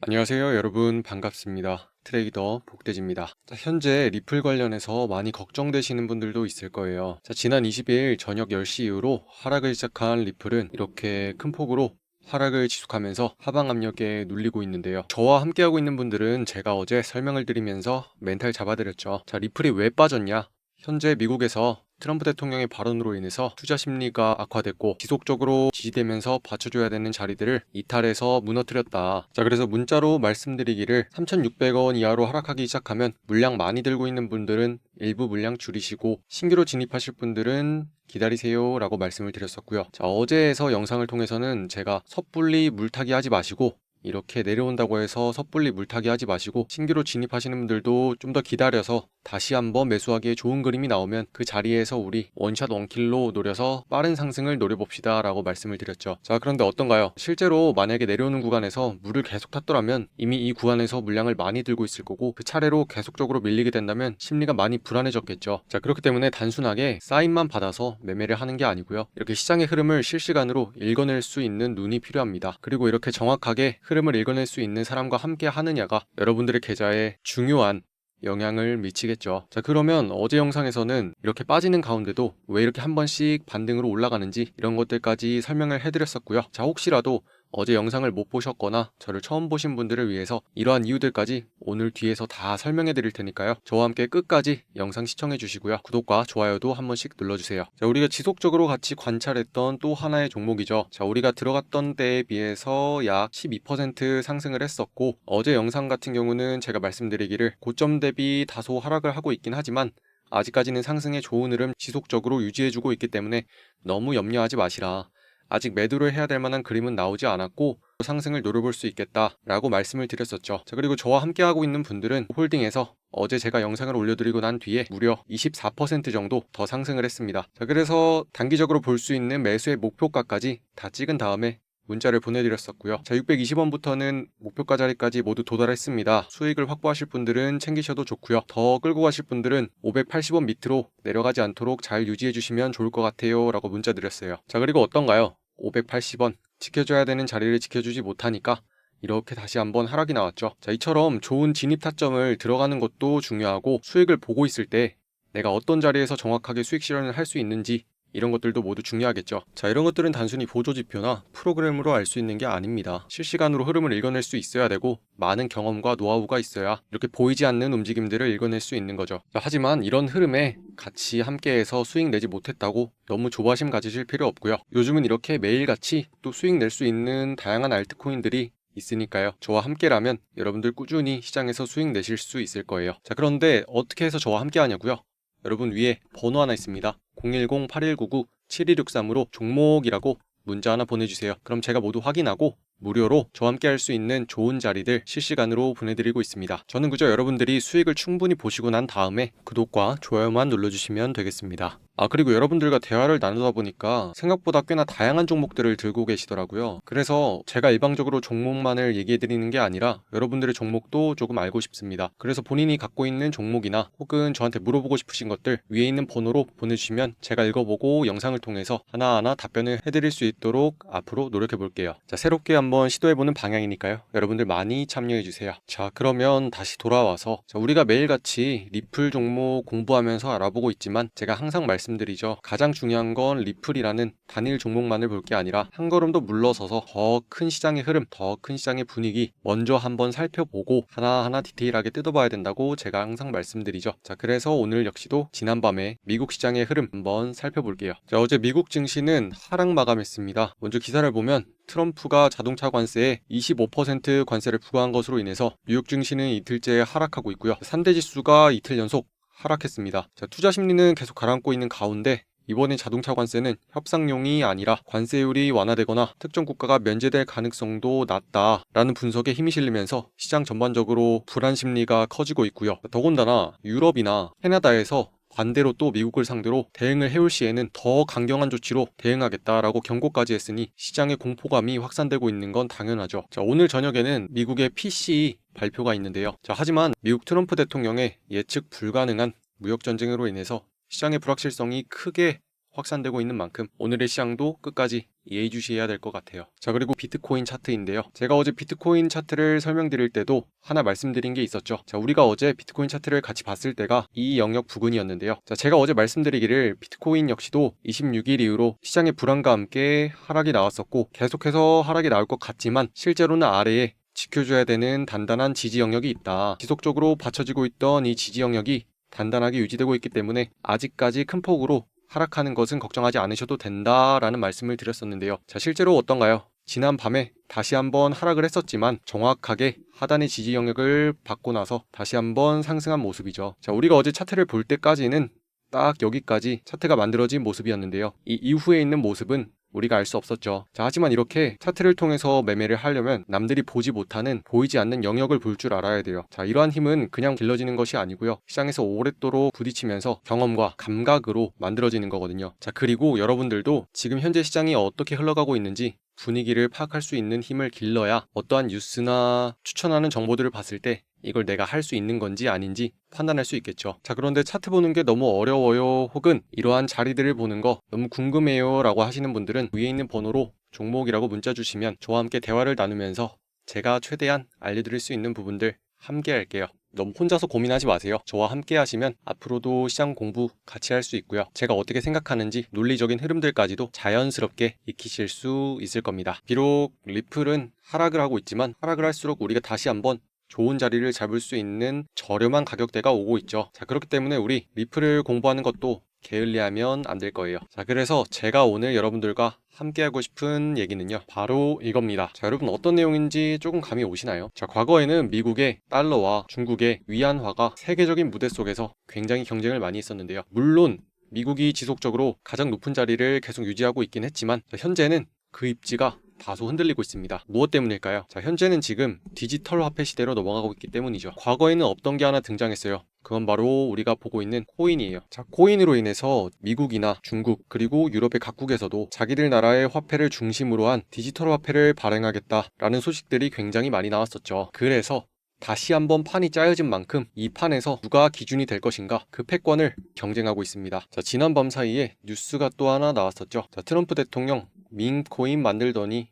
안녕하세요 여러분, 반갑습니다. 트레이더 복대지입니다. 현재 리플 관련해서 많이 걱정되시는 분들도 있을 거예요. 지난 20일 저녁 10시 이후로 하락을 시작한 리플은 이렇게 큰 폭으로 하락을 지속하면서 하방 압력에 눌리고 있는데요. 저와 함께하고 있는 분들은 제가 어제 설명을 드리면서 멘탈 잡아드렸죠. 리플이 왜 빠졌냐? 현재 미국에서 트럼프 대통령의 발언으로 인해서 투자 심리가 악화됐고 지속적으로 지지되면서 받쳐줘야 되는 자리들을 이탈해서 무너뜨렸다. 그래서 문자로 말씀드리기를 3,600원 이하로 하락하기 시작하면 물량 많이 들고 있는 분들은 일부 물량 줄이시고 신규로 진입하실 분들은 기다리세요 라고 말씀을 드렸었고요. 어제에서 영상을 통해서는 제가 섣불리 물타기 하지 마시고 이렇게 내려온다고 해서 섣불리 물타기 하지 마시고 신규로 진입하시는 분들도 좀 더 기다려서 다시 한번 매수하기에 좋은 그림이 나오면 그 자리에서 우리 원샷 원킬로 노려서 빠른 상승을 노려봅시다 라고 말씀을 드렸죠. 그런데 어떤가요? 실제로 만약에 내려오는 구간에서 물을 계속 탔더라면 이미 이 구간에서 물량을 많이 들고 있을 거고 그 차례로 계속적으로 밀리게 된다면 심리가 많이 불안해졌겠죠. 그렇기 때문에 단순하게 사인만 받아서 매매를 하는 게 아니고요. 이렇게 시장의 흐름을 실시간으로 읽어낼 수 있는 눈이 필요합니다. 그리고 이렇게 정확하게 흐름을 읽어낼 수 있는 사람과 함께 하느냐가 여러분들의 계좌에 중요한 영향을 미치겠죠. 그러면 어제 영상에서는 이렇게 빠지는 가운데도 왜 이렇게 한 번씩 반등으로 올라가는지 이런 것들까지 설명을 해드렸었고요. 혹시라도 어제 영상을 못 보셨거나 저를 처음 보신 분들을 위해서 이러한 이유들까지 오늘 뒤에서 다 설명해 드릴 테니까요. 저와 함께 끝까지 영상 시청해 주시고요. 구독과 좋아요도 한 번씩 눌러주세요. 우리가 지속적으로 같이 관찰했던 또 하나의 종목이죠. 우리가 들어갔던 때에 비해서 약 12% 상승을 했었고 어제 영상 같은 경우는 제가 말씀드리기를 고점 대비 다소 하락을 하고 있긴 하지만 아직까지는 상승의 좋은 흐름 지속적으로 유지해주고 있기 때문에 너무 염려하지 마시라. 아직 매도를 해야 될 만한 그림은 나오지 않았고 상승을 노려볼 수 있겠다라고 말씀을 드렸었죠. 그리고 저와 함께하고 있는 분들은 홀딩해서 어제 제가 영상을 올려드리고 난 뒤에 무려 24% 정도 더 상승을 했습니다. 그래서 단기적으로 볼 수 있는 매수의 목표가까지 다 찍은 다음에 문자를 보내드렸었고요. 620원부터는 목표가 자리까지 모두 도달했습니다. 수익을 확보하실 분들은 챙기셔도 좋고요. 더 끌고 가실 분들은 580원 밑으로 내려가지 않도록 잘 유지해 주시면 좋을 것 같아요 라고 문자 드렸어요. 그리고 어떤가요? 580원 지켜줘야 되는 자리를 지켜주지 못하니까 이렇게 다시 한번 하락이 나왔죠. 이처럼 좋은 진입 타점을 들어가는 것도 중요하고 수익을 보고 있을 때 내가 어떤 자리에서 정확하게 수익 실현을 할 수 있는지 이런 것들도 모두 중요하겠죠. 이런 것들은 단순히 보조지표나 프로그램으로 알 수 있는 게 아닙니다. 실시간으로 흐름을 읽어낼 수 있어야 되고 많은 경험과 노하우가 있어야 이렇게 보이지 않는 움직임들을 읽어낼 수 있는 거죠. 하지만 이런 흐름에 같이 함께해서 수익 내지 못했다고 너무 조바심 가지실 필요 없고요. 요즘은 이렇게 매일같이 또 수익 낼 수 있는 다양한 알트코인들이 있으니까요. 저와 함께라면 여러분들 꾸준히 시장에서 수익 내실 수 있을 거예요. 그런데 어떻게 해서 저와 함께 하냐고요? 여러분 위에 번호 하나 있습니다. 010-8199-7263으로 종목이라고 문자 하나 보내주세요. 그럼 제가 모두 확인하고 무료로 저와 함께 할 수 있는 좋은 자리들 실시간으로 보내드리고 있습니다. 저는 그저 여러분들이 수익을 충분히 보시고 난 다음에 구독과 좋아요만 눌러주시면 되겠습니다. 그리고 여러분들과 대화를 나누다 보니까 생각보다 꽤나 다양한 종목들을 들고 계시더라고요. 그래서 제가 일방적으로 종목만을 얘기해드리는 게 아니라 여러분들의 종목도 조금 알고 싶습니다. 그래서 본인이 갖고 있는 종목이나 혹은 저한테 물어보고 싶으신 것들 위에 있는 번호로 보내주시면 제가 읽어보고 영상을 통해서 하나하나 답변을 해드릴 수 있도록 앞으로 노력해 볼게요. 새롭게 한번 시도해보는 방향이니까요. 여러분들 많이 참여해주세요. 그러면 다시 돌아와서 우리가 매일같이 리플 종목 공부하면서 알아보고 있지만 제가 항상 말씀드리죠. 가장 중요한 건 리플이라는 단일 종목만을 볼 게 아니라 한 걸음 더 물러서서 더 큰 시장의 흐름, 더 큰 시장의 분위기 먼저 한번 살펴보고 하나하나 디테일하게 뜯어봐야 된다고 제가 항상 말씀드리죠. 그래서 오늘 역시도 지난밤에 미국 시장의 흐름 한번 살펴볼게요. 어제 미국 증시는 하락 마감했습니다. 먼저 기사를 보면 트럼프가 자동차 관세에 25% 관세를 부과한 것으로 인해서 뉴욕 증시는 이틀째 하락하고 있고요. 3대 지수가 이틀 연속 하락했습니다. 투자 심리는 계속 가라앉고 있는 가운데 이번에 자동차 관세는 협상용이 아니라 관세율이 완화되거나 특정 국가가 면제될 가능성도 낮다라는 분석에 힘이 실리면서 시장 전반적으로 불안 심리가 커지고 있고요. 더군다나 유럽이나 캐나다에서 반대로 또 미국을 상대로 대응을 해올 시에는 더 강경한 조치로 대응하겠다라고 경고까지 했으니 시장의 공포감이 확산되고 있는 건 당연하죠. 오늘 저녁에는 미국의 PCE 발표가 있는데요. 하지만 미국 트럼프 대통령의 예측 불가능한 무역 전쟁으로 인해서 시장의 불확실성이 크게 확산되고 있는 만큼 오늘의 시장도 끝까지 예의주시해야 될 것 같아요. 자, 그리고 비트코인 차트인데요. 제가 어제 비트코인 차트를 설명드릴 때도 하나 말씀드린 게 있었죠. 자, 우리가 어제 비트코인 차트를 같이 봤을 때가 이 영역 부근이었는데요. 자, 제가 어제 말씀드리기를 비트코인 역시도 26일 이후로 시장의 불안과 함께 하락이 나왔었고 계속해서 하락이 나올 것 같지만 실제로는 아래에 지켜줘야 되는 단단한 지지 영역이 있다. 지속적으로 받쳐지고 있던 이 지지 영역이 단단하게 유지되고 있기 때문에 아직까지 큰 폭으로 하락하는 것은 걱정하지 않으셔도 된다라는 말씀을 드렸었는데요. 자, 실제로 어떤가요? 지난 밤에 다시 한번 하락을 했었지만 정확하게 하단의 지지 영역을 받고 나서 다시 한번 상승한 모습이죠. 자, 우리가 어제 차트를 볼 때까지는 딱 여기까지 차트가 만들어진 모습이었는데요. 이 이후에 있는 모습은 우리가 알 수 없었죠. 자, 하지만 이렇게 차트를 통해서 매매를 하려면 남들이 보지 못하는, 보이지 않는 영역을 볼 줄 알아야 돼요. 자, 이러한 힘은 그냥 길러지는 것이 아니고요. 시장에서 오랫도록 부딪히면서 경험과 감각으로 만들어지는 거거든요. 자, 그리고 여러분들도 지금 현재 시장이 어떻게 흘러가고 있는지 분위기를 파악할 수 있는 힘을 길러야 어떠한 뉴스나 추천하는 정보들을 봤을 때 이걸 내가 할 수 있는 건지 아닌지 판단할 수 있겠죠. 자, 그런데 차트 보는 게 너무 어려워요, 혹은 이러한 자리들을 보는 거 너무 궁금해요 라고 하시는 분들은 위에 있는 번호로 종목이라고 문자 주시면 저와 함께 대화를 나누면서 제가 최대한 알려드릴 수 있는 부분들 함께 할게요. 너무 혼자서 고민하지 마세요. 저와 함께 하시면 앞으로도 시장 공부 같이 할 수 있고요. 제가 어떻게 생각하는지 논리적인 흐름들까지도 자연스럽게 익히실 수 있을 겁니다. 비록 리플은 하락을 하고 있지만 하락을 할수록 우리가 다시 한번 좋은 자리를 잡을 수 있는 저렴한 가격대가 오고 있죠. 자, 그렇기 때문에 우리 리플을 공부하는 것도 게을리하면 안 될 거예요. 자, 그래서 제가 오늘 여러분들과 함께 하고 싶은 얘기는요, 바로 이겁니다. 자, 여러분 어떤 내용인지 조금 감이 오시나요? 자, 과거에는 미국의 달러와 중국의 위안화가 세계적인 무대 속에서 굉장히 경쟁을 많이 했었는데요. 물론 미국이 지속적으로 가장 높은 자리를 계속 유지하고 있긴 했지만 현재는 그 입지가 다소 흔들리고 있습니다. 무엇 때문일까요? 자, 현재는 지금 디지털 화폐 시대로 넘어가고 있기 때문이죠. 과거에는 없던 게 하나 등장했어요. 그건 바로 우리가 보고 있는 코인이에요. 자, 코인으로 인해서 미국이나 중국 그리고 유럽의 각국에서도 자기들 나라의 화폐를 중심으로 한 디지털 화폐를 발행하겠다라는 소식들이 굉장히 많이 나왔었죠. 그래서 다시 한번 판이 짜여진 만큼 이 판에서 누가 기준이 될 것인가 그 패권을 경쟁하고 있습니다. 자, 지난 밤 사이에 뉴스가 또 하나 나왔었죠. 자, 트럼프 대통령 밈 코인 만들더니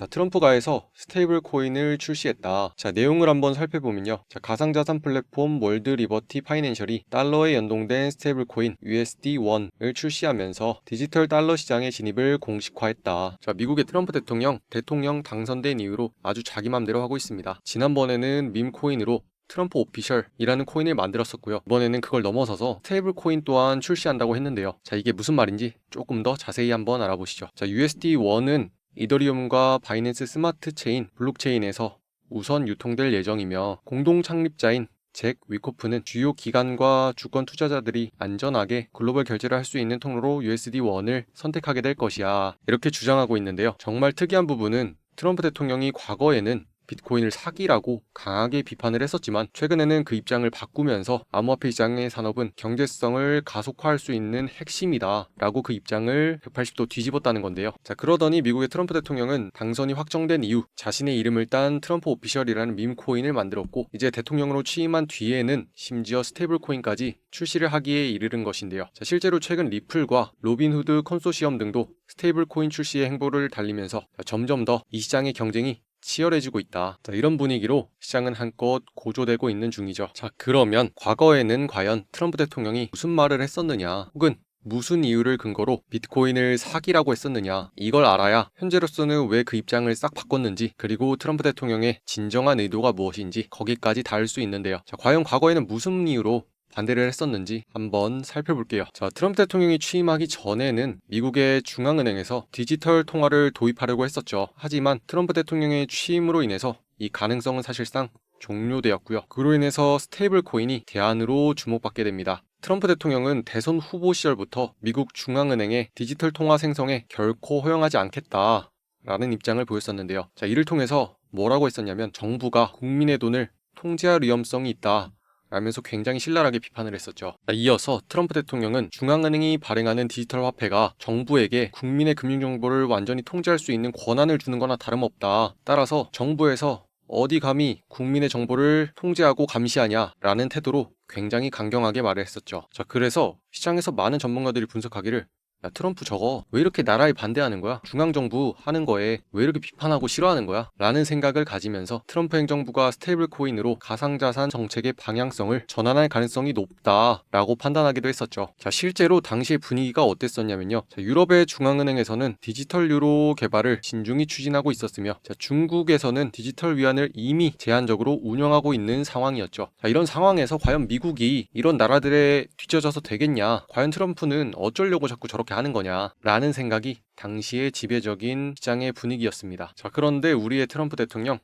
트럼프가 해서 스테이블 코인을 출시했다. 자, 내용을 한번 살펴보면요. 자, 가상자산 플랫폼 월드 리버티 파이낸셜이 달러에 연동된 스테이블 코인 USD1을 출시하면서 디지털 달러 시장의 진입을 공식화했다. 자, 미국의 트럼프 대통령 당선된 이후로 아주 자기 맘대로 하고 있습니다. 지난번에는 밈 코인으로 트럼프 오피셜이라는 코인을 만들었었고요. 이번에는 그걸 넘어서서 스테이블 코인 또한 출시한다고 했는데요. 자, 이게 무슨 말인지 조금 더 자세히 한번 알아보시죠. 자, USD1은 이더리움과 바이낸스 스마트 체인 블록체인에서 우선 유통될 예정이며 공동 창립자인 잭 위코프는 주요 기관과 주권 투자자들이 안전하게 글로벌 결제를 할 수 있는 통로로 USD1을 선택하게 될 것이야. 이렇게 주장하고 있는데요. 정말 특이한 부분은 트럼프 대통령이 과거에는 비트코인을 사기라고 강하게 비판을 했었지만 최근에는 그 입장을 바꾸면서 암호화폐 시장의 산업은 경제성을 가속화할 수 있는 핵심이다 라고 그 입장을 180도 뒤집었다는 건데요. 자, 그러더니 미국의 트럼프 대통령은 당선이 확정된 이후 자신의 이름을 딴 트럼프 오피셜이라는 밈 코인을 만들었고 이제 대통령으로 취임한 뒤에는 심지어 스테이블 코인까지 출시를 하기에 이르는 것인데요. 자, 실제로 최근 리플과 로빈후드 컨소시엄 등도 스테이블 코인 출시의 행보를 달리면서 점점 더 이 시장의 경쟁이 치열해지고 있다. 자, 이런 분위기로 시장은 한껏 고조되고 있는 중이죠. 자, 그러면 과거에는 과연 트럼프 대통령이 무슨 말을 했었느냐, 혹은 무슨 이유를 근거로 비트코인을 사기라고 했었느냐, 이걸 알아야 현재로서는 왜 그 입장을 싹 바꿨는지, 그리고 트럼프 대통령의 진정한 의도가 무엇인지 거기까지 닿을 수 있는데요. 자, 과연 과거에는 무슨 이유로 반대를 했었는지 한번 살펴볼게요. 자, 트럼프 대통령이 취임하기 전에는 미국의 중앙은행에서 디지털 통화를 도입하려고 했었죠. 하지만 트럼프 대통령의 취임으로 인해서 이 가능성은 사실상 종료되었고요. 그로 인해서 스테이블 코인이 대안으로 주목받게 됩니다. 트럼프 대통령은 대선 후보 시절부터 미국 중앙은행의 디지털 통화 생성에 결코 허용하지 않겠다라는 입장을 보였었는데요. 자, 이를 통해서 뭐라고 했었냐면 정부가 국민의 돈을 통제할 위험성이 있다 라면서 굉장히 신랄하게 비판을 했었죠. 이어서 트럼프 대통령은 중앙은행이 발행하는 디지털 화폐가 정부에게 국민의 금융정보를 완전히 통제할 수 있는 권한을 주는 거나 다름없다. 따라서 정부에서 어디 감히 국민의 정보를 통제하고 감시하냐 라는 태도로 굉장히 강경하게 말을 했었죠. 자, 그래서 시장에서 많은 전문가들이 분석하기를 야, 트럼프 저거 왜 이렇게 나라에 반대하는 거야? 중앙정부 하는 거에 왜 이렇게 비판하고 싫어하는 거야? 라는 생각을 가지면서 트럼프 행정부가 스테이블 코인으로 가상자산 정책의 방향성을 전환할 가능성이 높다라고 판단하기도 했었죠. 자, 실제로 당시의 분위기가 어땠었냐면요. 자, 유럽의 중앙은행에서는 디지털 유로 개발을 신중히 추진하고 있었으며, 자, 중국에서는 디지털 위안을 이미 제한적으로 운영하고 있는 상황이었죠. 자, 이런 상황에서 과연 미국이 이런 나라들에 뒤처져서 되겠냐? 과연 트럼프는 어쩌려고 자꾸 저렇게 하는 거냐? 라는 생각이 당시의 지배적인 시장의 분위기였습니다. 자, 그런데 우리의 트럼프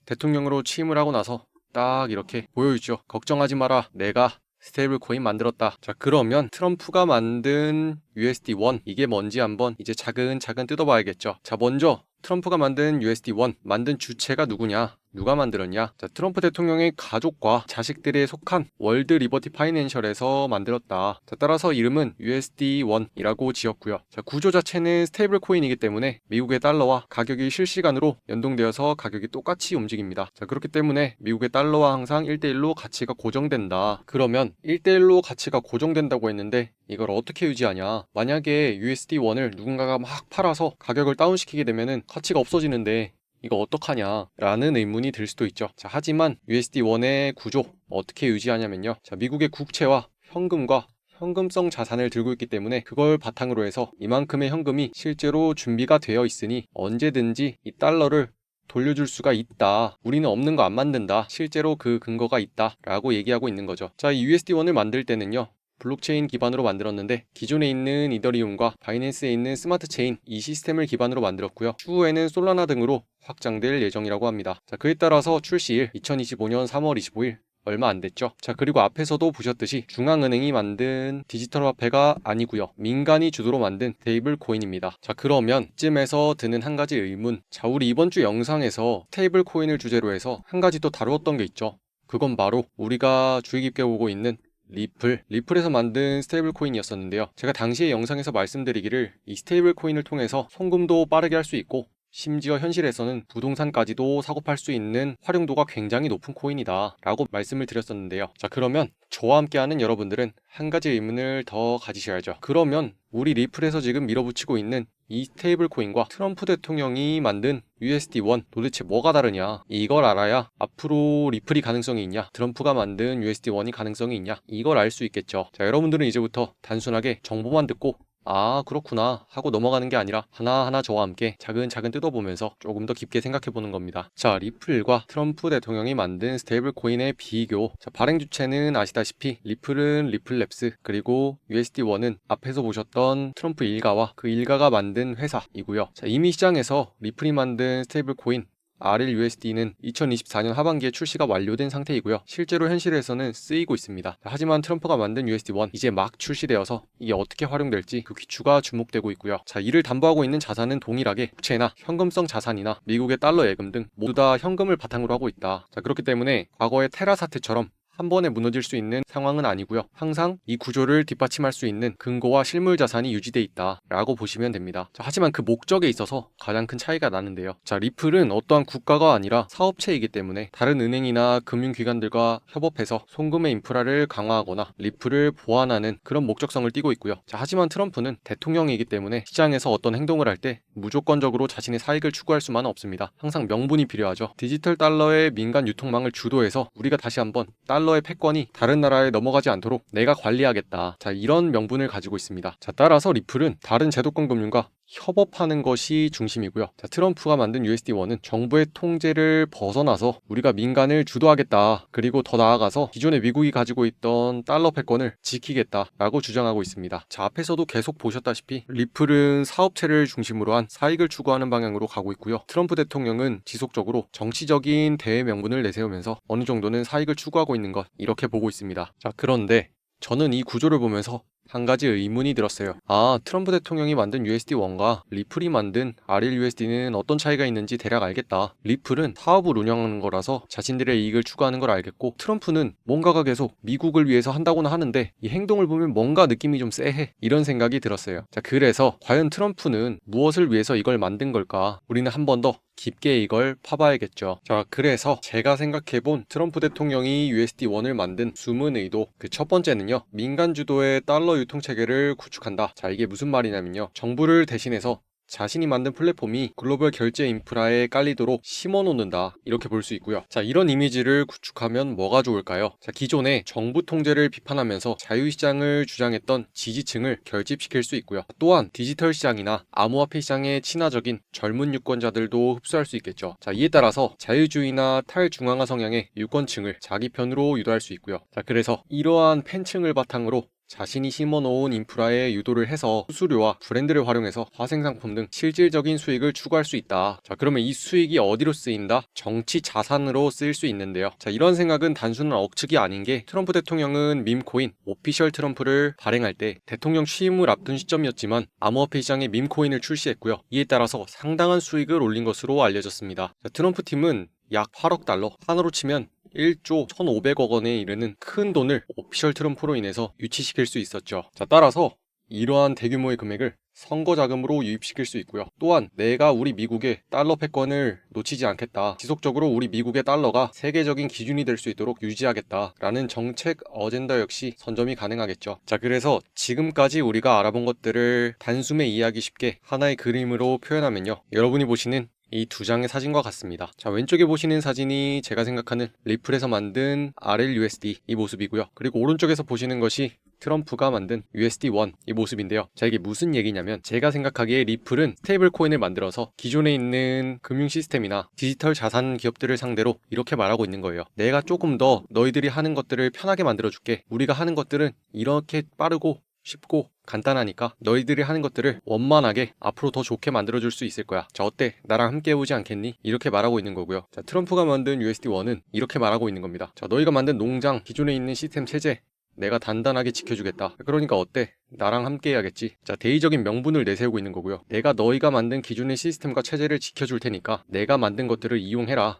대통령으로 취임을 하고 나서 딱 이렇게 보여주죠. 걱정하지 마라. 내가 스테이블 코인 만들었다. 자, 그러면 트럼프가 만든 USD1 이게 뭔지 한번 이제 차근차근 뜯어봐야겠죠. 자, 먼저 트럼프가 만든 USD1 만든 주체가 누구냐? 누가 만들었냐? 자, 트럼프 대통령의 가족과 자식들에 속한 월드 리버티 파이낸셜에서 만들었다. 자, 따라서 이름은 USD1이라고 지었고요. 자, 구조 자체는 스테이블 코인이기 때문에 미국의 달러와 가격이 실시간으로 연동되어서 가격이 똑같이 움직입니다. 자, 그렇기 때문에 미국의 달러와 항상 1대1로 가치가 고정된다. 그러면 1대1로 가치가 고정된다고 했는데 이걸 어떻게 유지하냐? 만약에 USD1을 누군가가 막 팔아서 가격을 다운시키게 되면은 가치가 없어지는데 이거 어떡하냐 라는 의문이 들 수도 있죠. 자, 하지만 USD1의 구조 어떻게 유지하냐면요. 자, 미국의 국채와 현금과 현금성 자산을 들고 있기 때문에 그걸 바탕으로 해서 이만큼의 현금이 실제로 준비가 되어 있으니 언제든지 이 달러를 돌려줄 수가 있다. 우리는 없는 거 안 만든다. 실제로 그 근거가 있다 라고 얘기하고 있는 거죠. 자, 이 USD1을 만들 때는요, 블록체인 기반으로 만들었는데 기존에 있는 이더리움과 바이낸스에 있는 스마트 체인 이 시스템을 기반으로 만들었고요. 추후에는 솔라나 등으로 확장될 예정이라고 합니다. 자, 그에 따라서 출시일 2025년 3월 25일 얼마 안 됐죠. 자, 그리고 앞에서도 보셨듯이 중앙은행이 만든 디지털 화폐가 아니고요. 민간이 주도로 만든 스테이블 코인입니다. 자, 그러면 이쯤에서 드는 한 가지 의문. 자, 우리 이번 주 영상에서 스테이블 코인을 주제로 해서 한 가지 또 다루었던 게 있죠. 그건 바로 우리가 주의 깊게 보고 있는 리플에서 만든 스테이블 코인이었었는데요. 제가 당시의 영상에서 말씀드리기를 이 스테이블 코인을 통해서 송금도 빠르게 할 수 있고 심지어 현실에서는 부동산까지도 사고 팔 수 있는 활용도가 굉장히 높은 코인이다 라고 말씀을 드렸었는데요. 자, 그러면 저와 함께하는 여러분들은 한 가지 의문을 더 가지셔야죠. 그러면 우리 리플에서 지금 밀어붙이고 있는 이 스테이블 코인과 트럼프 대통령이 만든 USD1 도대체 뭐가 다르냐? 이걸 알아야 앞으로 리플이 가능성이 있냐? 트럼프가 만든 USD1이 가능성이 있냐? 이걸 알 수 있겠죠. 자, 여러분들은 이제부터 단순하게 정보만 듣고 아, 그렇구나 하고 넘어가는 게 아니라 하나하나 저와 함께 차근차근 뜯어보면서 조금 더 깊게 생각해보는 겁니다. 자, 리플과 트럼프 대통령이 만든 스테이블 코인의 비교. 자, 발행 주체는 아시다시피 리플은 리플랩스, 그리고 USD1은 앞에서 보셨던 트럼프 일가와 그 일가가 만든 회사이고요. 자, 이미 시장에서 리플이 만든 스테이블 코인 RLUSD는 2024년 하반기에 출시가 완료된 상태이고요. 실제로 현실에서는 쓰이고 있습니다. 하지만 트럼프가 만든 USD1 이제 막 출시되어서 이게 어떻게 활용될지 그 귀추가 주목되고 있고요. 자, 이를 담보하고 있는 자산은 동일하게 국채나 현금성 자산이나 미국의 달러 예금 등 모두 다 현금을 바탕으로 하고 있다. 자, 그렇기 때문에 과거의 테라 사태처럼 한 번에 무너질 수 있는 상황은 아니고요. 항상 이 구조를 뒷받침할 수 있는 근거와 실물 자산이 유지돼 있다 라고 보시면 됩니다. 자, 하지만 그 목적에 있어서 가장 큰 차이가 나는데요. 자, 리플은 어떠한 국가가 아니라 사업체이기 때문에 다른 은행이나 금융기관들과 협업해서 송금의 인프라를 강화하거나 리플을 보완하는 그런 목적성을 띠고 있고요. 자, 하지만 트럼프는 대통령이기 때문에 시장에서 어떤 행동을 할 때 무조건적으로 자신의 사익을 추구할 수만은 없습니다. 항상 명분이 필요하죠. 디지털 달러의 민간 유통망을 주도해서 우리가 다시 한번 달러의 패권이 다른 나라에 넘어가지 않도록 내가 관리하겠다. 자, 이런 명분을 가지고 있습니다. 자, 따라서 리플은 다른 제도권 금융과 협업하는 것이 중심이고요. 자, 트럼프가 만든 USD1은 정부의 통제를 벗어나서 우리가 민간을 주도하겠다. 그리고 더 나아가서 기존의 미국이 가지고 있던 달러 패권을 지키겠다라고 주장하고 있습니다. 자, 앞에서도 계속 보셨다시피 리플은 사업체를 중심으로 한 사익을 추구하는 방향으로 가고 있고요. 트럼프 대통령은 지속적으로 정치적인 대외 명분을 내세우면서 어느 정도는 사익을 추구하고 있는 것 이렇게 보고 있습니다. 자, 그런데 저는 이 구조를 보면서 한 가지 의문이 들었어요. 아, 트럼프 대통령이 만든 USD1과 리플이 만든 RLUSD는 어떤 차이가 있는지 대략 알겠다. 리플은 사업을 운영하는 거라서 자신들의 이익을 추구하는 걸 알겠고, 트럼프는 뭔가가 계속 미국을 위해서 한다고는 하는데 이 행동을 보면 뭔가 느낌이 좀 쎄해. 이런 생각이 들었어요. 자, 그래서 과연 트럼프는 무엇을 위해서 이걸 만든 걸까? 우리는 한 번 더 깊게 이걸 파봐야겠죠. 자, 그래서 제가 생각해본 트럼프 대통령이 USD1을 만든 숨은 의도, 그 첫 번째는요, 민간 주도의 달러 유통체계를 구축한다. 자, 이게 무슨 말이냐면요, 정부를 대신해서 자신이 만든 플랫폼이 글로벌 결제 인프라에 깔리도록 심어 놓는다, 이렇게 볼 수 있고요. 자, 이런 이미지를 구축하면 뭐가 좋을까요? 자, 기존에 정부 통제를 비판하면서 자유시장을 주장했던 지지층을 결집시킬 수 있고요. 또한 디지털 시장이나 암호화폐 시장에 친화적인 젊은 유권자들도 흡수할 수 있겠죠. 자, 이에 따라서 자유주의나 탈중앙화 성향의 유권층을 자기 편으로 유도할 수 있고요. 자, 그래서 이러한 팬층을 바탕으로 자신이 심어놓은 인프라에 유도를 해서 수수료와 브랜드를 활용해서 화생상품 등 실질적인 수익을 추구할 수 있다. 자, 그러면 이 수익이 어디로 쓰인다? 정치 자산으로 쓰일 수 있는데요. 자, 이런 생각은 단순한 억측이 아닌 게, 트럼프 대통령은 밈코인 오피셜 트럼프를 발행할 때 대통령 취임을 앞둔 시점이었지만 암호화폐 시장에 밈코인을 출시했고요. 이에 따라서 상당한 수익을 올린 것으로 알려졌습니다. 자, 트럼프 팀은 약 8억 달러, 한으로 치면 1조 1,500억 원에 이르는 큰 돈을 오피셜 트럼프로 인해서 유치시킬 수 있었죠. 자, 따라서 이러한 대규모의 금액을 선거 자금으로 유입시킬 수 있고요. 또한 내가 우리 미국의 달러 패권을 놓치지 않겠다, 지속적으로 우리 미국의 달러가 세계적인 기준이 될 수 있도록 유지하겠다라는 정책 어젠다 역시 선점이 가능하겠죠. 자, 그래서 지금까지 우리가 알아본 것들을 단숨에 이해하기 쉽게 하나의 그림으로 표현하면요, 여러분이 보시는 이 두 장의 사진과 같습니다. 자, 왼쪽에 보시는 사진이 제가 생각하는 리플에서 만든 RLUSD 이 모습이고요. 그리고 오른쪽에서 보시는 것이 트럼프가 만든 USD1 이 모습인데요. 자, 이게 무슨 얘기냐면, 제가 생각하기에 리플은 스테이블 코인을 만들어서 기존에 있는 금융 시스템이나 디지털 자산 기업들을 상대로 이렇게 말하고 있는 거예요. 내가 조금 더 너희들이 하는 것들을 편하게 만들어줄게. 우리가 하는 것들은 이렇게 빠르고 쉽고 간단하니까 너희들이 하는 것들을 원만하게 앞으로 더 좋게 만들어줄 수 있을 거야. 자, 어때? 나랑 함께 해보지 않겠니? 이렇게 말하고 있는 거고요. 자, 트럼프가 만든 USD1은 이렇게 말하고 있는 겁니다. 자, 너희가 만든 농장, 기존에 있는 시스템 체제 내가 단단하게 지켜주겠다. 그러니까 어때? 나랑 함께 해야겠지. 자, 대의적인 명분을 내세우고 있는 거고요. 내가 너희가 만든 기존의 시스템과 체제를 지켜줄 테니까 내가 만든 것들을 이용해라.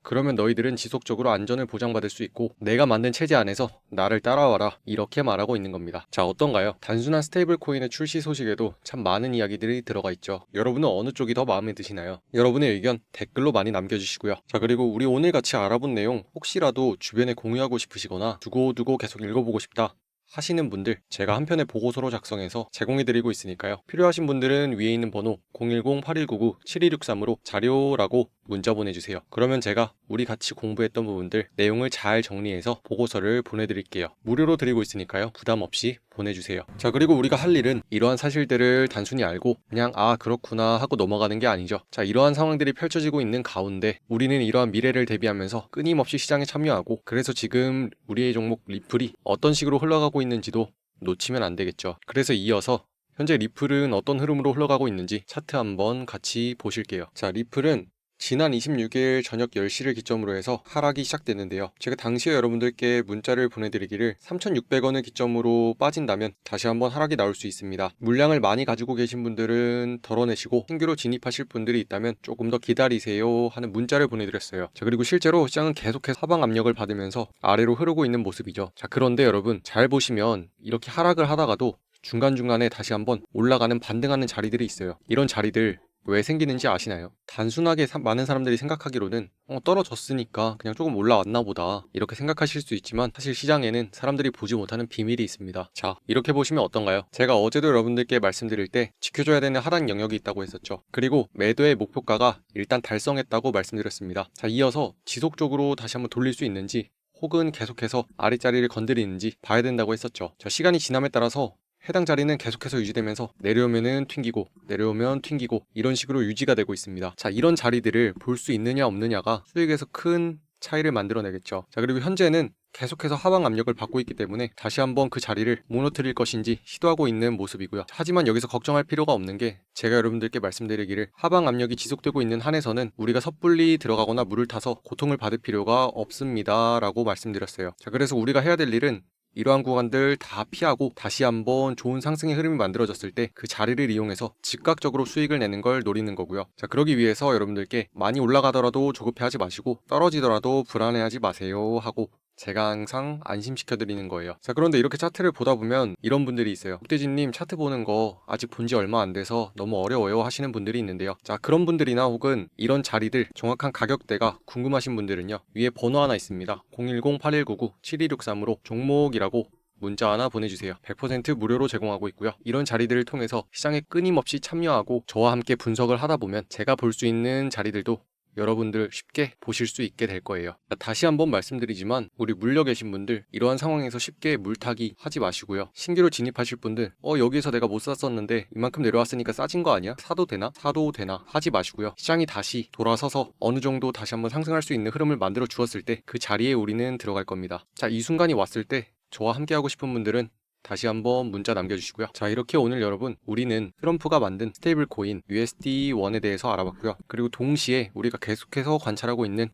그러면 너희들은 지속적으로 안전을 보장받을 수 있고 내가 만든 체제 안에서 나를 따라와라, 이렇게 말하고 있는 겁니다. 자, 어떤가요? 단순한 스테이블 코인의 출시 소식에도 참 많은 이야기들이 들어가 있죠. 여러분은 어느 쪽이 더 마음에 드시나요? 여러분의 의견 댓글로 많이 남겨주시고요. 자, 그리고 우리 오늘 같이 알아본 내용 혹시라도 주변에 공유하고 싶으시거나 두고두고 계속 읽어보고 싶다 하시는 분들, 제가 한 편의 보고서로 작성해서 제공해드리고 있으니까요. 필요하신 분들은 위에 있는 번호 010-8199-7263으로 자료라고 문자 보내주세요. 그러면 제가 우리 같이 공부했던 부분들 내용을 잘 정리해서 보고서를 보내드릴게요. 무료로 드리고 있으니까요, 부담 없이 보내주세요. 자, 그리고 우리가 할 일은 이러한 사실들을 단순히 알고 그냥 아 그렇구나 하고 넘어가는 게 아니죠. 자, 이러한 상황들이 펼쳐지고 있는 가운데 우리는 이러한 미래를 대비하면서 끊임없이 시장에 참여하고, 그래서 지금 우리의 종목 리플이 어떤 식으로 흘러가고 있는지도 놓치면 안 되겠죠. 그래서 이어서 현재 리플은 어떤 흐름으로 흘러가고 있는지 차트 한번 같이 보실게요. 자, 리플은 지난 26일 저녁 10시를 기점으로 해서 하락이 시작됐는데요. 제가 당시에 여러분들께 문자를 보내드리기를 3,600원을 기점으로 빠진다면 다시 한번 하락이 나올 수 있습니다. 물량을 많이 가지고 계신 분들은 덜어내시고 신규로 진입하실 분들이 있다면 조금 더 기다리세요 하는 문자를 보내드렸어요. 자, 그리고 실제로 시장은 계속해서 하방 압력을 받으면서 아래로 흐르고 있는 모습이죠. 자, 그런데 여러분 잘 보시면 이렇게 하락을 하다가도 중간중간에 다시 한번 올라가는 반등하는 자리들이 있어요. 이런 자리들 왜 생기는지 아시나요? 단순하게 많은 사람들이 생각하기로는 떨어졌으니까 그냥 조금 올라왔나 보다 이렇게 생각하실 수 있지만, 사실 시장에는 사람들이 보지 못하는 비밀이 있습니다. 자, 이렇게 보시면 어떤가요? 제가 어제도 여러분들께 말씀드릴 때 지켜줘야 되는 하락 영역이 있다고 했었죠. 그리고 매도의 목표가가 일단 달성했다고 말씀드렸습니다. 자, 이어서 지속적으로 다시 한번 돌릴 수 있는지 혹은 계속해서 아랫자리를 건드리는지 봐야 된다고 했었죠. 자, 시간이 지남에 따라서 해당 자리는 계속해서 유지되면서 내려오면은 튕기고 내려오면 튕기고 이런 식으로 유지가 되고 있습니다. 자, 이런 자리들을 볼 수 있느냐 없느냐가 수익에서 큰 차이를 만들어내겠죠. 자, 그리고 현재는 계속해서 하방 압력을 받고 있기 때문에 다시 한번 그 자리를 무너뜨릴 것인지 시도하고 있는 모습이고요. 하지만 여기서 걱정할 필요가 없는 게, 제가 여러분들께 말씀드리기를 하방 압력이 지속되고 있는 한에서는 우리가 섣불리 들어가거나 물을 타서 고통을 받을 필요가 없습니다 라고 말씀드렸어요. 자, 그래서 우리가 해야 될 일은 이러한 구간들 다 피하고 다시 한번 좋은 상승의 흐름이 만들어졌을 때 그 자리를 이용해서 즉각적으로 수익을 내는 걸 노리는 거고요. 자, 그러기 위해서 여러분들께 많이 올라가더라도 조급해하지 마시고 떨어지더라도 불안해하지 마세요 하고 제가 항상 안심시켜드리는 거예요. 자, 그런데 이렇게 차트를 보다 보면 이런 분들이 있어요. 복대진님 차트 보는 거 아직 본지 얼마 안 돼서 너무 어려워요 하시는 분들이 있는데요. 자, 그런 분들이나 혹은 이런 자리들 정확한 가격대가 궁금하신 분들은요, 위에 번호 하나 있습니다. 010-8199-7263으로 종목이라고 문자 하나 보내주세요. 100% 무료로 제공하고 있고요. 이런 자리들을 통해서 시장에 끊임없이 참여하고 저와 함께 분석을 하다 보면 제가 볼 수 있는 자리들도 여러분들 쉽게 보실 수 있게 될 거예요. 다시 한번 말씀드리지만 우리 물려 계신 분들 이러한 상황에서 쉽게 물타기 하지 마시고요. 신규로 진입하실 분들 여기에서 내가 못 샀었는데 이만큼 내려왔으니까 싸진 거 아니야? 사도 되나? 사도 되나? 하지 마시고요. 시장이 다시 돌아서서 어느 정도 다시 한번 상승할 수 있는 흐름을 만들어 주었을 때 그 자리에 우리는 들어갈 겁니다. 자, 이 순간이 왔을 때 저와 함께 하고 싶은 분들은 다시 한번 문자 남겨주시고요. 자, 이렇게 오늘 여러분 우리는 트럼프가 만든 스테이블 코인 USD1에 대해서 알아봤고요. 그리고 동시에 우리가 계속해서 관찰하고 있는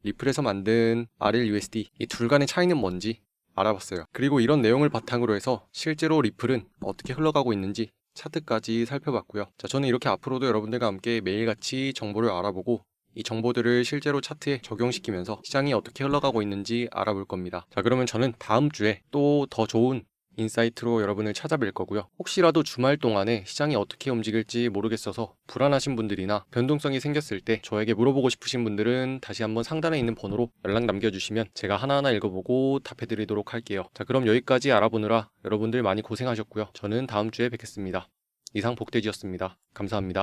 리플에서 만든 RLUSD 이 둘 간의 차이는 뭔지 알아봤어요. 그리고 이런 내용을 바탕으로 해서 실제로 리플은 어떻게 흘러가고 있는지 차트까지 살펴봤고요. 자, 저는 이렇게 앞으로도 여러분들과 함께 매일같이 정보를 알아보고 이 정보들을 실제로 차트에 적용시키면서 시장이 어떻게 흘러가고 있는지 알아볼 겁니다. 자, 그러면 저는 다음 주에 또 더 좋은 인사이트로 여러분을 찾아뵐 거고요. 혹시라도 주말 동안에 시장이 어떻게 움직일지 모르겠어서 불안하신 분들이나 변동성이 생겼을 때 저에게 물어보고 싶으신 분들은 다시 한번 상단에 있는 번호로 연락 남겨주시면 제가 하나하나 읽어보고 답해드리도록 할게요. 자, 그럼 여기까지 알아보느라 여러분들 많이 고생하셨고요. 저는 다음 주에 뵙겠습니다. 이상 복돼지였습니다. 감사합니다.